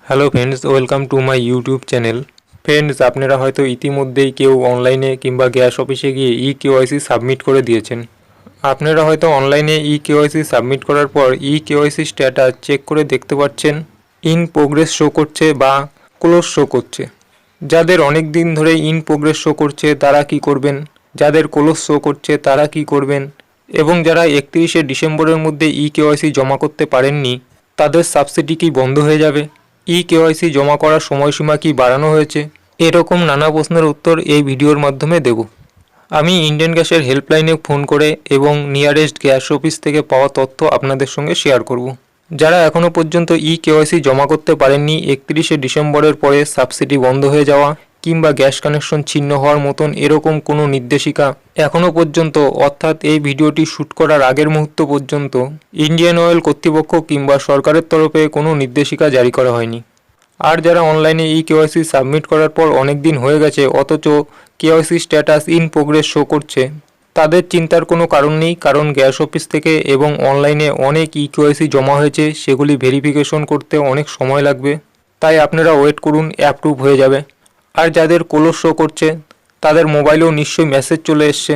Hello friends, welcome to my YouTube channel. Friends, আপনারা হয়তো ইতিমধ্যেই কেউ অনলাইনে কিংবা গ্যাস অফিসে গিয়ে কেওয়াইসি সাবমিট করে দিয়েছেন। আপনারা হয়তো অনলাইনে কেওয়াইসি সাবমিট করার পর কেওয়াইসি স্ট্যাটাস চেক করে দেখতে পাচ্ছেন ইন প্রোগ্রেস শো করছে বা ক্লোজ শো করছে। যাদের অনেক দিন ধরে ইন প্রোগ্রেস শো করছে তারা কি করবেন, যাদের ক্লোজ শো করছে তারা কি করবেন, এবং যারা 31শে ডিসেম্বরের মধ্যে কেওয়াইসি জমা করতে পারেননি তাদের সাবসিডি কি বন্ধ হয়ে যাবে, কেওয়াইসি জমা করার সময়সীমা কি বাড়ানো হয়েছে, এরকম নানা প্রশ্নের উত্তর এই ভিডিওর মাধ্যমে দেব। আমি ইন্ডিয়ান গ্যাসের হেল্পলাইনে ফোন করে এবং নিয়ারেস্ট গ্যাস অফিস থেকে পাওয়া তথ্য আপনাদের সঙ্গে শেয়ার করব। যারা এখনও পর্যন্ত কেওয়াইসি জমা করতে পারেননি, 31শে ডিসেম্বরের পরে সাবসিডি বন্ধ হয়ে যাওয়া কিংবা গ্যাস কানেকশন ছিন্ন হওয়ার মতন এরকম কোনো নির্দেশিকা এখনও পর্যন্ত, অর্থাৎ এই ভিডিওটি শ্যুট করার আগের মুহূর্ত পর্যন্ত ইন্ডিয়ান অয়েল কর্তৃপক্ষ কিংবা সরকারের তরফে কোনো নির্দেশিকা জারি করা হয়নি। আর যারা অনলাইনে কেওয়াইসি সাবমিট করার পর অনেক দিন হয়ে গেছে অথচ KYC status in progress show করছে, তাদের চিন্তার কোনো কারণ নেই, কারণ গ্যাস অফিস থেকে এবং অনলাইনে অনেক কেওয়াইসি জমা হয়েছে, সেগুলি ভেরিফিকেশন করতে অনেক সময় লাগবে। তাই আপনারা ওয়েট করুন, অ্যাপ্রুভ হয়ে যাবে। আর যাদের ক্লোজ শো করছে তাদের মোবাইলেও নিশ্চয়ই মেসেজ চলে এসছে,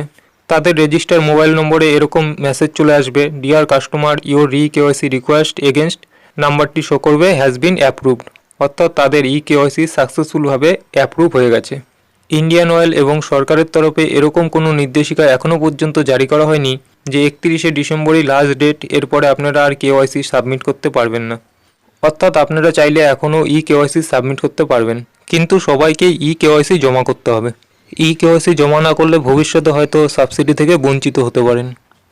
তাদের রেজিস্টার মোবাইল নম্বরে এরকম মেসেজ চলে আসবে, deer customer your KYC request against, নাম্বারটি শো করবে হ্যাজ বিন অ্যাপ্রুভড, অর্থাৎ তাদের কেওয়াইসি সাকসেসফুলভাবে অ্যাপ্রুভ হয়ে গেছে। ইন্ডিয়ান অয়েল এবং সরকারের তরফে এরকম কোনো নির্দেশিকা এখনও পর্যন্ত জারি করা হয়নি যে 31শে ডিসেম্বরই লাস্ট ডেট, এরপরে আপনারা আর কেওয়াইসি সাবমিট করতে পারবেন না। অর্থাৎ আপনারা চাইলে এখনও কেওয়াইসি সাবমিট করতে পারবেন, কিন্তু সবাইকেই কেওয়াইসি জমা করতে হবে। কেওয়াইসি জমা না করলে ভবিষ্যতে হয়তো সাবসিডি থেকে বঞ্চিত হতে পারেন।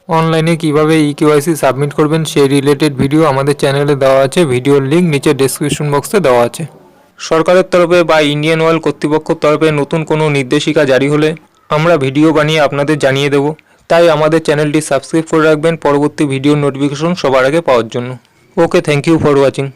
অনলাইনে কিভাবে কেওয়াইসি সাবমিট করবেন সেই রিলেটেড ভিডিও আমাদের চ্যানেলে দেওয়া আছে, ভিডিওর লিঙ্ক নিচে ডেসক্রিপশন বক্সে দেওয়া আছে। সরকারের তরফে বা ইন্ডিয়ান অয়েল কর্তৃপক্ষের তরফে নতুন কোনো নির্দেশিকা জারি হলে আমরা ভিডিও বানিয়ে আপনাদের জানিয়ে দেব। তাই আমাদের চ্যানেলটি সাবস্ক্রাইব করে রাখবেন পরবর্তী ভিডিওর নোটিফিকেশন সবার আগে পাওয়ার জন্য। ওকে, থ্যাংক ইউ ফর ওয়াচিং।